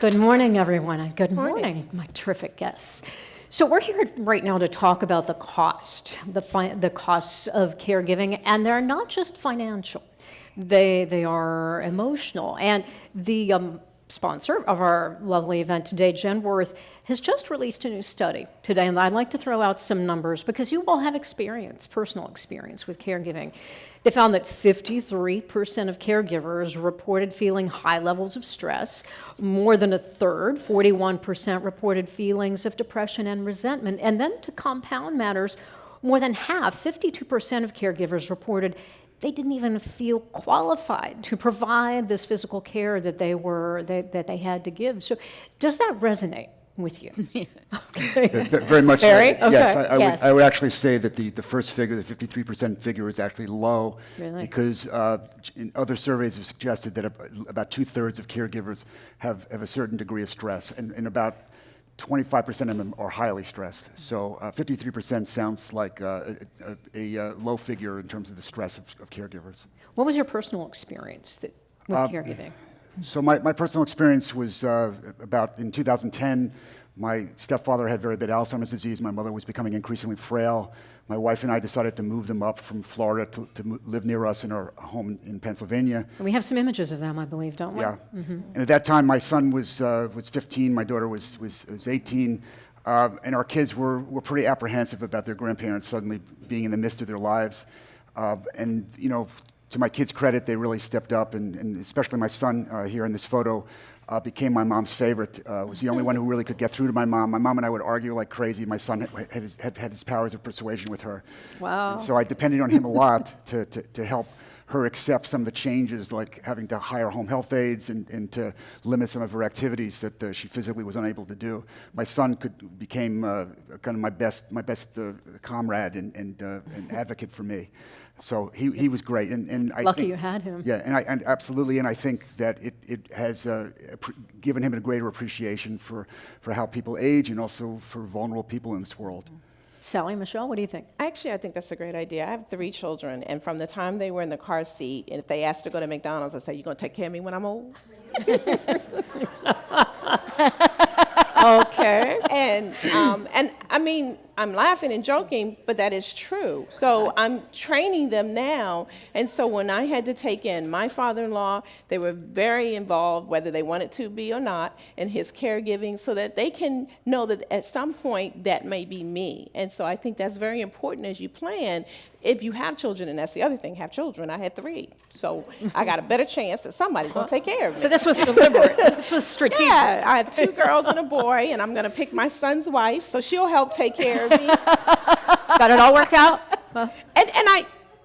Good morning, everyone, and good morning, my terrific guests. So we're here right now to talk about the costs of caregiving, and they're not just financial. They are emotional. And the sponsor of our lovely event today, Jen Worth, has just released a new study today, and I'd like to throw out some numbers because you all have personal experience with caregiving. They found that 53% of caregivers reported feeling high levels of stress. More than a third, 41%, reported feelings of depression and resentment. And then to compound matters, more than half, 52% of caregivers reported they didn't even feel qualified to provide this physical care that they had to give. So does that resonate with you? Okay. Very much. Very? Okay. Yes, I would actually say that the first figure, the 53% figure, is actually low. Really? Because in other surveys have suggested that about 2/3 of caregivers have a certain degree of stress, and about 25% of them are highly stressed. So 53% sounds like a low figure in terms of the stress of caregivers. What was your personal experience with caregiving? So my personal experience was about in 2010, my stepfather had very bad Alzheimer's disease. My mother was becoming increasingly frail. My wife and I decided to move them up from Florida to live near us in our home in Pennsylvania. And we have some images of them, I believe, don't we? Yeah. Mm-hmm. And at that time, my son was 15, my daughter was 18, and our kids were pretty apprehensive about their grandparents suddenly being in the midst of their lives. And, you know, to my kids' credit, they really stepped up, and especially my son here in this photo became my mom's favorite. Was the only one who really could get through to my mom. My mom and I would argue like crazy. My son had his powers of persuasion with her. Wow. And so I depended on him a lot to help her accept some of the changes, like having to hire home health aides and to limit some of her activities that she physically was unable to do. My son became kind of my best comrade and advocate for me. So he was great, and I Lucky think, you had him. Yeah, and absolutely, and I think that it has given him a greater appreciation for how people age and also for vulnerable people in this world. Sally, Michelle, what do you think? Actually, I think that's a great idea. I have 3 children, and from the time they were in the car seat, and if they asked to go to McDonald's, I said, "You gonna take care of me when I'm old?" Okay. And I mean, I'm laughing and joking, but that is true. So I'm training them now. And so when I had to take in my father-in-law, they were very involved, whether they wanted to be or not, in his caregiving so that they can know that at some point that may be me. And so I think that's very important as you plan. If you have children, and that's the other thing, have children. I had 3. So I got a better chance that somebody's going to take care of me. So this was deliberate. This was strategic. Yeah, I have 2 girls and a boy, and I'm going to pick my son's wife, so she'll help take care of me. Got it all worked out? And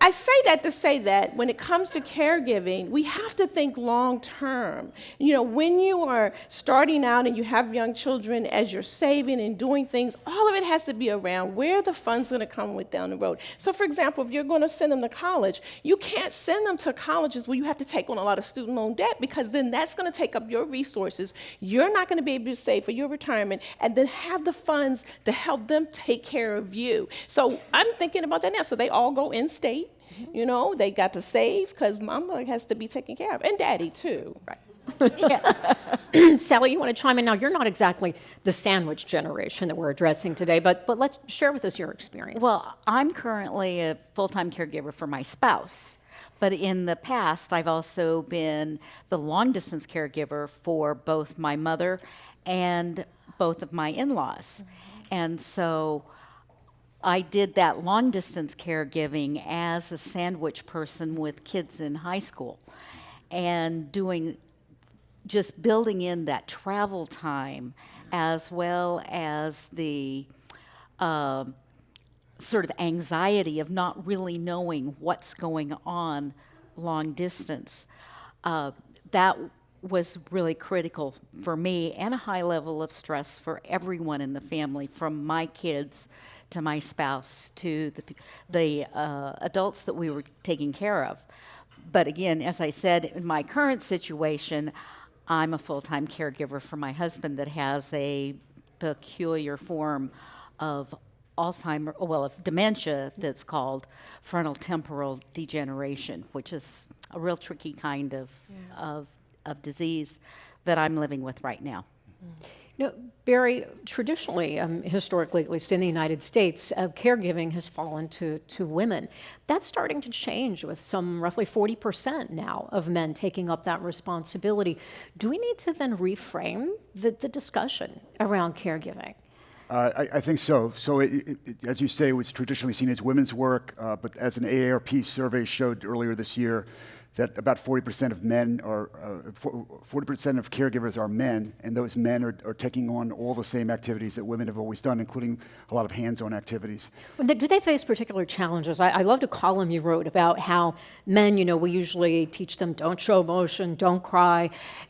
I say that to say that when it comes to caregiving, we have to think long term. You know, when you are starting out and you have young children, as you're saving and doing things, all of it has to be around where the funds going to come with down the road. So, for example, if you're going to send them to college, you can't send them to colleges where you have to take on a lot of student loan debt, because then that's going to take up your resources. You're not going to be able to save for your retirement and then have the funds to help them take care of you. So I'm thinking about that now. So they all go in state. You know, they got to save because mama has to be taken care of, and daddy too. Right. Yeah. Sally, you want to chime in now? You're not exactly the sandwich generation that we're addressing today, but let's share with us your experience. Well, I'm currently a full-time caregiver for my spouse, but in the past, I've also been the long-distance caregiver for both my mother and both of my in-laws. And so I did that long-distance caregiving as a sandwich person with kids in high school, and just building in that travel time as well as the sort of anxiety of not really knowing what's going on long distance. That was really critical for me, and a high level of stress for everyone in the family, from my kids to my spouse to the adults that we were taking care of. But again, as I said, in my current situation, I'm a full-time caregiver for my husband that has a peculiar form of of dementia that's called frontal temporal degeneration, which is a real tricky kind of disease that I'm living with right now. You know, Barry, traditionally, historically, at least in the United States, caregiving has fallen to women. That's starting to change with some roughly 40% now of men taking up that responsibility. Do we need to then reframe the discussion around caregiving? I think so. So, as you say, it was traditionally seen as women's work, but as an AARP survey showed earlier this year, that about 40% of men are, 40% of caregivers are men, and those men are taking on all the same activities that women have always done, including a lot of hands-on activities. Do they face particular challenges? I loved a column you wrote about how men, we usually teach them don't show emotion, don't cry.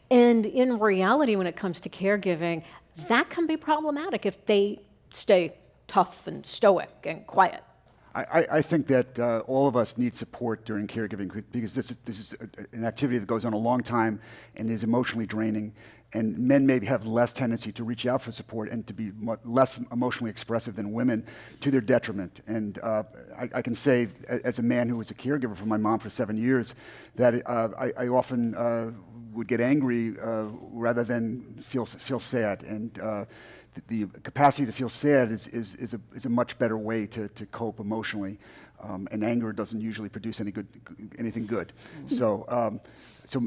And in reality, when it comes to caregiving, that can be problematic if they stay tough and stoic and quiet. I think that all of us need support during caregiving because this is an activity that goes on a long time and is emotionally draining. And men maybe have less tendency to reach out for support and to be less emotionally expressive than women, to their detriment. And I can say, as a man who was a caregiver for my mom for 7 years, that I often would get angry rather than feel sad. And the capacity to feel sad is a much better way to cope emotionally, and anger doesn't usually produce anything good. So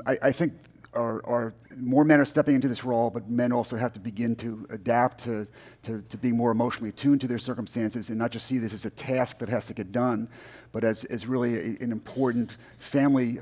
I think our more men are stepping into this role, but men also have to begin to adapt to being more emotionally attuned to their circumstances and not just see this as a task that has to get done, but as really an important family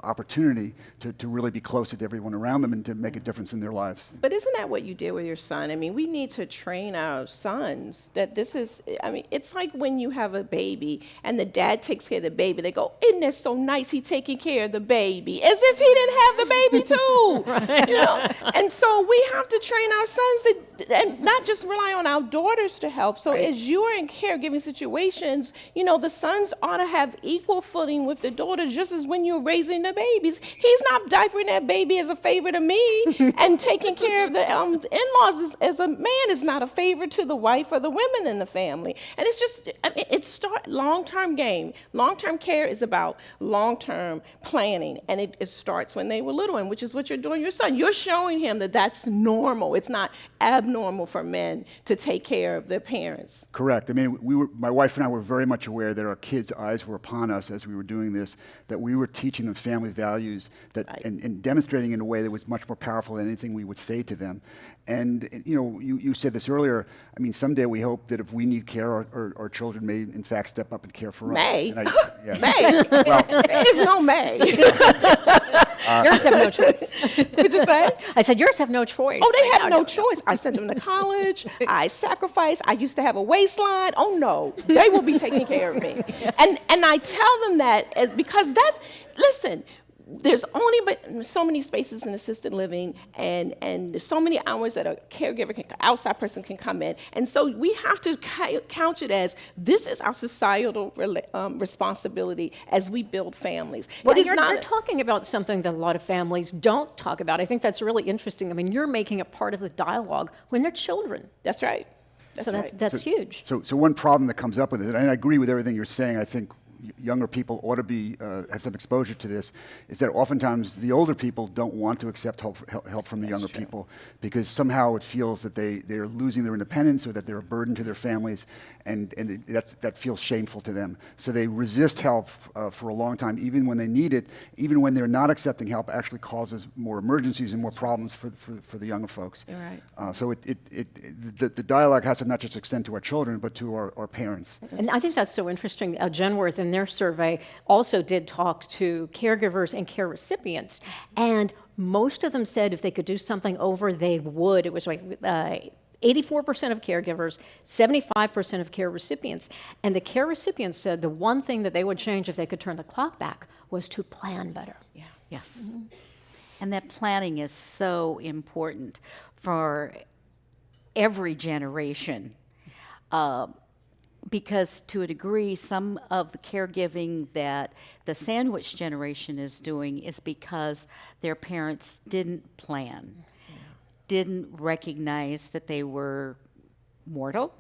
opportunity to really be closer to everyone around them and to make a difference in their lives. But isn't that what you did with your son? I mean, we need to train our sons that this is, it's like when you have a baby and the dad takes care of the baby. They go, isn't that so nice he taking care of the baby? As if he didn't have the baby too. Right. And so we have to train our sons and not just rely on our daughters to help. So as you're in caregiving situations, the sons ought to have equal footing with the daughters, just as when you're raising the babies. He's not diapering that baby as a favor to me, and taking care of the in-laws as a man is not a favor to the wife or the women in the family. And it's just, it's long-term game. Long-term care is about long-term planning, and it starts when they were little, and which is what you're doing with your son. You're showing him that that's normal. It's not abnormal for men to take care of their parents. Correct. I mean, my wife and I were very much aware that our kids' eyes were upon us as we were doing this, that we were teaching them family values and demonstrating in a way that was much more powerful than anything we would say to them. And, you said this earlier. I mean, someday we hope that if we need care, our children may, in fact, step up and care for us. May. Yeah. May. Well, there is no may. Yours have no choice. What'd you say? I said, yours have no choice. Oh, they have no choice. I sent them to college. I sacrificed. I used to have a waistline. Oh, no. They will be taking care of me. And I tell them that because listen, there's only but so many spaces in assisted living, and there's so many hours that a caregiver, outside person can come in. And so we have to couch it as this is our societal responsibility as we build families. Well, you're talking about something that a lot of families don't talk about. I think that's really interesting. I mean, you're making it part of the dialogue when they're children. That's right. That's huge. So one problem that comes up with it, and I agree with everything you're saying, I think younger people ought to have some exposure to this, is that oftentimes the older people don't want to accept help from the younger people because somehow it feels that they're losing their independence or that they're a burden to their families, and that feels shameful to them. So they resist help for a long time, even when they need it. Even when they're not accepting help, actually causes more emergencies and more problems for the younger folks. You're right. So the dialogue has to not just extend to our children, but to our parents. And I think that's so interesting. Genworth, in their survey, also did talk to caregivers and care recipients, and most of them said if they could do something over, they would. It was like 84% of caregivers, 75% of care recipients. And the care recipients said the one thing that they would change if they could turn the clock back was to plan better. Yeah. Yes. Mm-hmm. And that planning is so important for every generation. Because to a degree, some of the caregiving that the sandwich generation is doing is because their parents didn't plan, didn't recognize that they were mortal,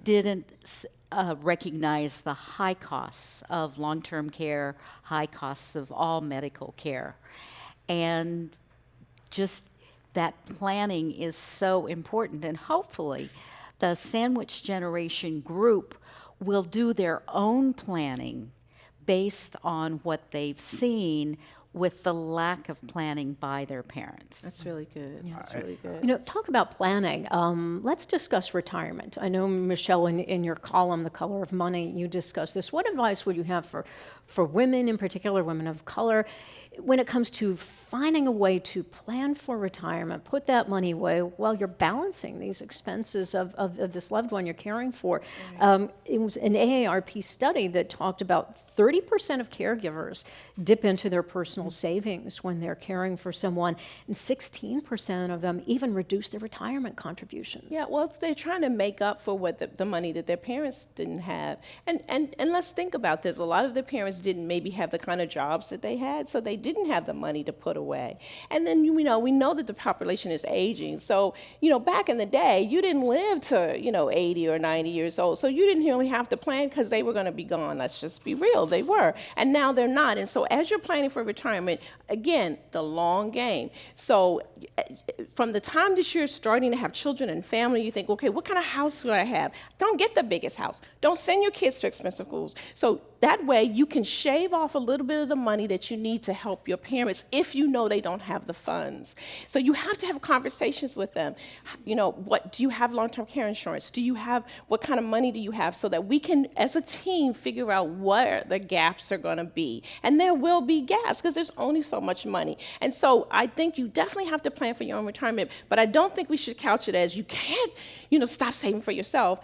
didn't recognize the high costs of long-term care, high costs of all medical care, and just that planning is so important. And hopefully, the sandwich generation group will do their own planning based on what they've seen with the lack of planning by their parents. That's really good. That's really good. You know, talk about planning. Let's discuss retirement. I know, Michelle, in your column, The Color of Money, you discuss this. What advice would you have for women, in particular, women of color, when it comes to finding a way to plan for retirement, put that money away while you're balancing these expenses of this loved one you're caring for? It was an AARP study that talked about 30% of caregivers dip into their personal savings when they're caring for someone, and 16% of them even reduce their retirement contributions. Yeah, well, if they're trying to make up for what the money that their parents didn't have. And let's think about this. A lot of their parents didn't maybe have the kind of jobs that they had, so they didn't have the money to put away. And then, we know that the population is aging. So, back in the day, you didn't live to, 80 or 90 years old. So you didn't really have to plan because they were going to be gone. Let's just be real. They were. And now they're not. And so as you're planning for retirement, again, the long game. So from the time that you're starting to have children and family, you think, okay, what kind of house do I have? Don't get the biggest house. Don't send your kids to expensive schools. So that way you can shave off a little bit of the money that you need to help your parents if you know they don't have the funds. So you have to have conversations with them. What do you have long-term care insurance? What kind of money do you have, so that we can, as a team, figure out where the gaps are going to be. And there will be gaps because there's only so much money. And so I think you definitely have to plan for your own retirement, but I don't think we should couch it as you can't, stop saving for yourself,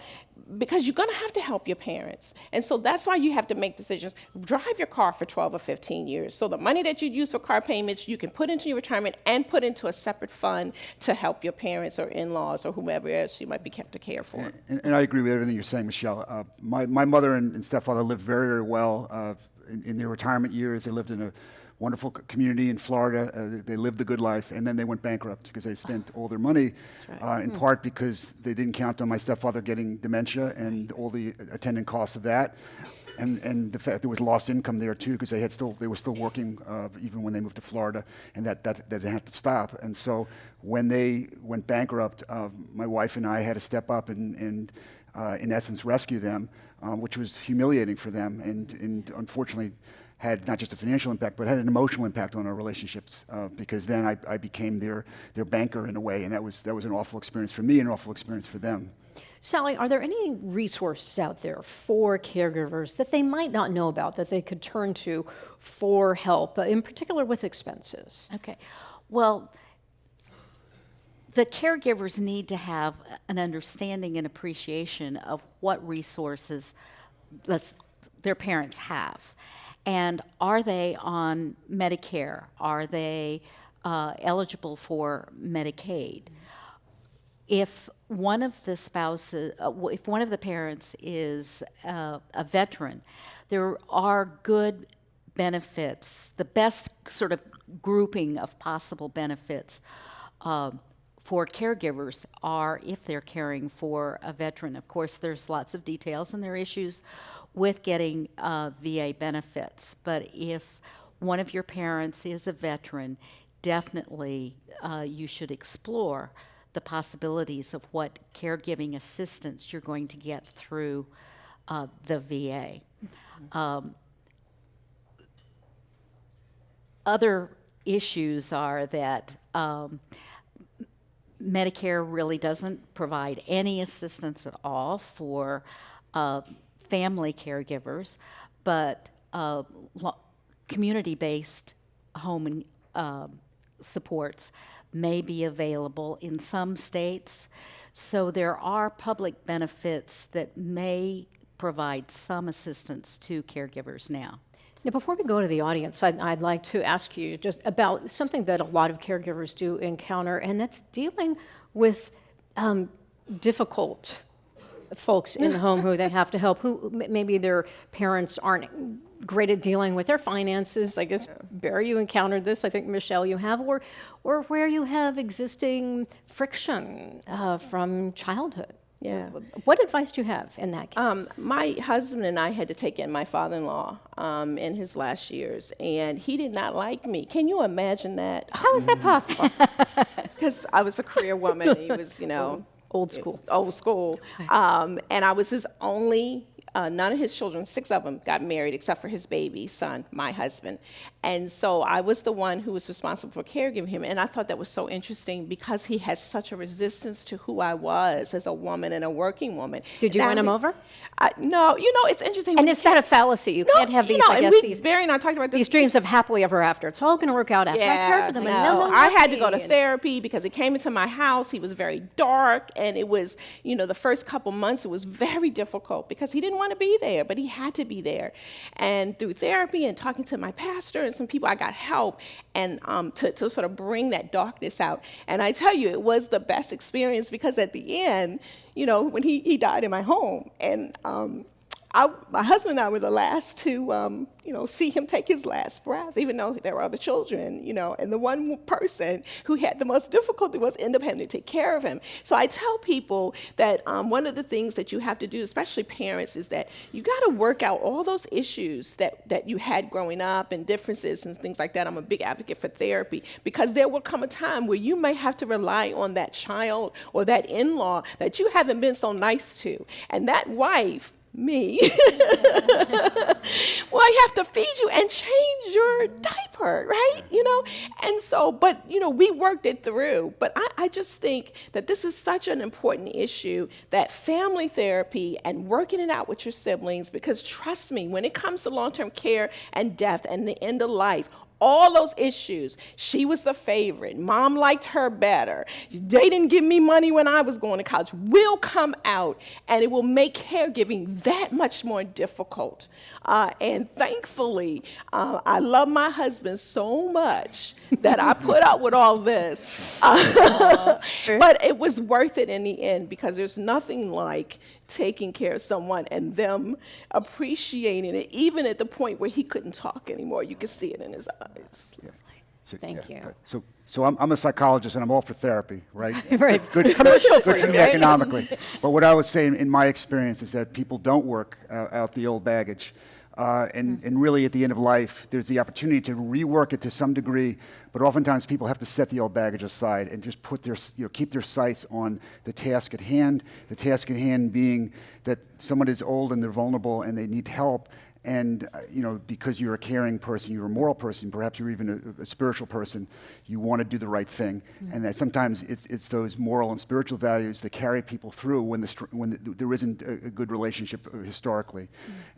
because you're going to have to help your parents. And so that's why you have to make decisions. Drive your car for 12 or 15 years. So the money that you use for car payments, you can put into your retirement and put into a separate fund to help your parents or in-laws or whomever else you might be kept to care for. And I agree with everything you're saying, Michelle. My mother and stepfather lived very, very well in their retirement years. They lived in a wonderful community in Florida. They lived the good life, and then they went bankrupt because they spent all their money, in part because they didn't count on my stepfather getting dementia and all the attendant costs of that, and the fact there was lost income there too, because they were still working even when they moved to Florida, and that had to stop. And so when they went bankrupt, my wife and I had to step up and in essence rescue them, which was humiliating for them, and unfortunately had not just a financial impact, but had an emotional impact on our relationships, because then I became their banker in a way, and that was an awful experience for me and an awful experience for them. Sally, are there any resources out there for caregivers that they might not know about that they could turn to for help, in particular with expenses? Okay. Well, the caregivers need to have an understanding and appreciation of what resources their parents have. And are they on Medicare? Are they eligible for Medicaid? If one of the spouses, if one of the parents is a veteran, there are good benefits, the best sort of grouping of possible benefits for caregivers are if they're caring for a veteran. Of course, there's lots of details and there are issues with getting VA benefits, but if one of your parents is a veteran, definitely you should explore the possibilities of what caregiving assistance you're going to get through the VA. Other issues are that Medicare really doesn't provide any assistance at all for family caregivers, but community-based home supports may be available in some states. So there are public benefits that may provide some assistance to caregivers now. Now, before we go to the audience, I'd like to ask you just about something that a lot of caregivers do encounter, and that's dealing with difficult folks in the home who they have to help, who maybe their parents aren't great at dealing with their finances. I guess, Barry, you encountered this. I think, Michelle, you have, or where you have existing friction from childhood. Yeah. What advice do you have in that case? My husband and I had to take in my father-in-law in his last years, and he did not like me. Can you imagine that? How is that possible? Because I was a career woman. He was, Old school. Old school. And I was his only, none of his children, 6 of them got married except for his baby son, my husband. And so I was the one who was responsible for caregiving him. And I thought that was so interesting because he had such a resistance to who I was as a woman and a working woman. Did you win him over? No, it's interesting. And is that a fallacy? You can't have these, I guess, these Barry and I talked about this. these dreams of happily ever after. It's all going to work out after I care for them. And then they'll I love had to me. go to therapy because he came into my house. He was very dark, and it was, the first couple months, it was very difficult because he didn't want to be there, but he had to be there. And through therapy and talking to my pastor and some people, I got help and to sort of bring that darkness out. And I tell you, it was the best experience because at the end, when he died in my home, and my husband and I were the last to, see him take his last breath, even though there were other children, and the one person who had the most difficulty was end up having to take care of him. So I tell people that one of the things that you have to do, especially parents, is that you got to work out all those issues that you had growing up and differences and things like that. I'm a big advocate for therapy because there will come a time where you may have to rely on that child or that in-law that you haven't been so nice to. And that wife, me, well, I have to feed you and change your diaper, right? And so, but, we worked it through. But I just think that this is such an important issue, that family therapy and working it out with your siblings, because trust me, when it comes to long-term care and death and the end of life, all those issues, she was the favorite, mom liked her better, they didn't give me money when I was going to college, will come out, and it will make caregiving that much more difficult. And thankfully, I love my husband so much that I put up with all this. But it was worth it in the end because there's nothing like taking care of someone and them appreciating it, even at the point where he couldn't talk anymore. You could see it in his eyes. Yeah. So, Thank you. good. So I'm a psychologist and I'm all for therapy, right? Right. Good, Commercial good for for you, me right? economically. But what I would say in my experience is that people don't work out the old baggage. And really at the end of life, there's the opportunity to rework it to some degree, but oftentimes people have to set the old baggage aside and just put keep their sights on the task at hand. The task at hand being that someone is old and they're vulnerable and they need help. And because you're a caring person, you're a moral person, perhaps you're even a spiritual person, you want to do the right thing. And that sometimes it's those moral and spiritual values that carry people through when there isn't a good relationship historically.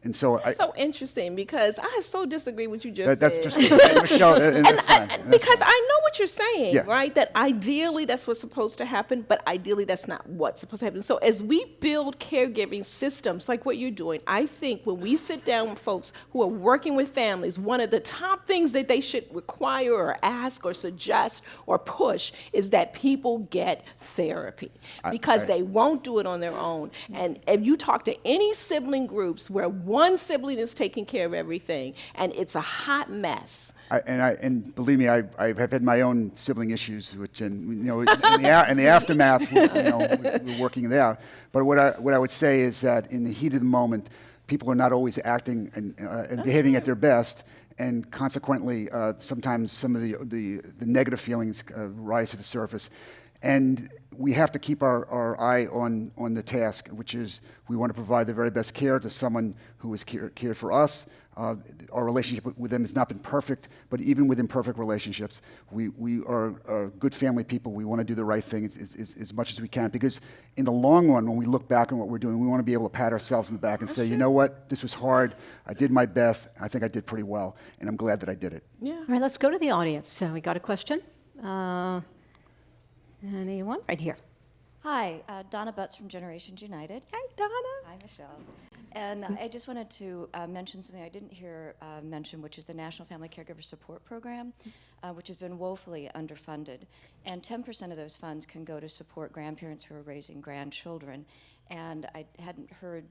And so It's so interesting because I so disagree with you just said. that's just Michelle, and that's fine. That's Because fine. I know what you're saying, Yeah. right? That ideally that's what's supposed to happen, but ideally that's not what's supposed to happen. So as we build caregiving systems like what you're doing, I think when we sit down with folks who are working with families, one of the top things that they should require or ask or suggest or push is that people get therapy because they won't do it on their own. And if you talk to any sibling groups where one sibling is taking care of everything and it's a hot mess, And believe me, I've had my own sibling issues, which in the aftermath, we're working it out. But what I would say is that in the heat of the moment, people are not always acting and behaving at their best, and consequently, sometimes some of the negative feelings rise to the surface. And we have to keep our eye on the task, which is we want to provide the very best care to someone who has cared for us. Our relationship with them has not been perfect, but even with imperfect relationships, we are good family people. We want to do the right thing as much as we can, because in the long run, when we look back on what we're doing, we want to be able to pat ourselves on the back and say, you know what, this was hard. I did my best. I think I did pretty well, and I'm glad that I did it. yeah. All right, let's go to the audience. So we got a question. Anyone? Right here. Hi, Donna Butts from Generations United. Hey, Donna. Hi, Michelle. And I just wanted to mention something I didn't hear mentioned, which is the National Family Caregiver Support Program, which has been woefully underfunded. And 10% of those funds can go to support grandparents who are raising grandchildren. And I hadn't heard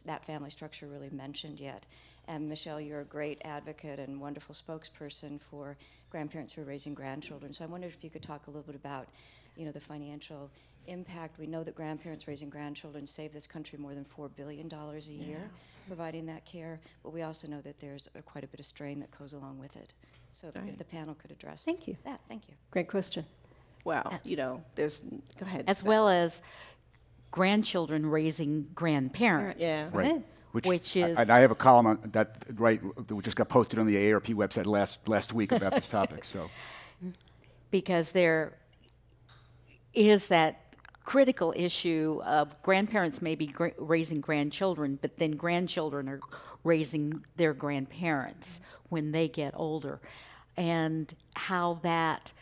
that family structure really mentioned yet. And Michelle, you're a great advocate and wonderful spokesperson for grandparents who are raising grandchildren. So I wondered if you could talk a little bit about, the financial impact. We know that grandparents raising grandchildren save this country more than $4 billion a year providing that care, but we also know that there's quite a bit of strain that goes along with it. So if the panel could address Thank you. that. Thank you. Great question. Well, there's, go ahead. As well as grandchildren raising grandparents. Yeah. Right. Which is- I have a column on that, right, that just got posted on the AARP website last week about this topic, so. Because there is that critical issue of grandparents may be raising grandchildren, but then grandchildren are raising their grandparents when they get older. And how that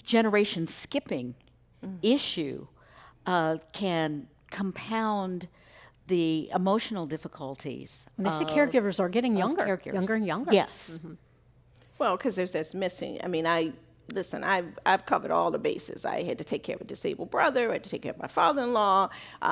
generation skipping issue can compound the emotional difficulties. And they say of- caregivers are getting of younger, caregivers. younger and younger. Yes. Well, because there's this missing. I mean, I've covered all the bases. I had to take care of a disabled brother. I had to take care of my father-in-law.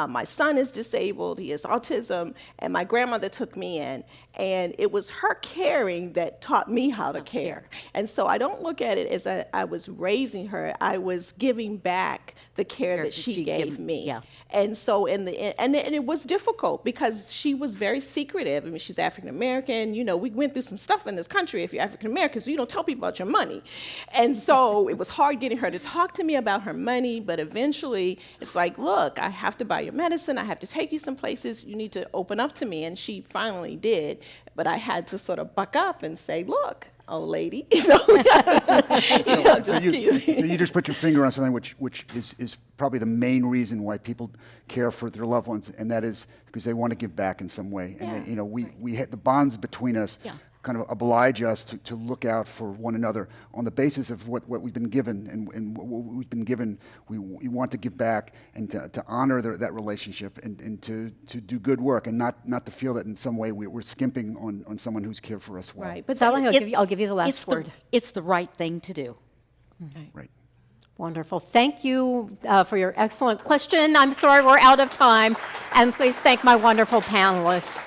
My son is disabled. He has autism. And my grandmother took me in. And it was her caring that taught me how to care. And so I don't look at it as I was raising her. I was giving back the care that she gave me. Yeah. And so and it was difficult because she was very secretive. I mean, she's African American. We went through some stuff in this country if you're African American, so you don't tell people about your money. And so it was hard getting her to talk to me about her money, but eventually it's like, look, I have to buy your medicine. I have to take you some places. You need to open up to me. And she finally did. But I had to sort of buck up and say, look, old lady. So you just put your finger on something which is probably the main reason why people care for their loved ones, and that is because they want to give back in some way. And they, we hit the bonds between us kind of oblige us to look out for one another on the basis of what we've been given, and what we've been given, we want to give back and to honor that relationship and to do good work, and not to feel that in some way we're skimping on someone who's cared for us well. Right. But Sally, I'll give you the last word. It's the right thing to do. Right. Wonderful. Thank you for your excellent question. I'm sorry we're out of time. And please thank my wonderful panelists.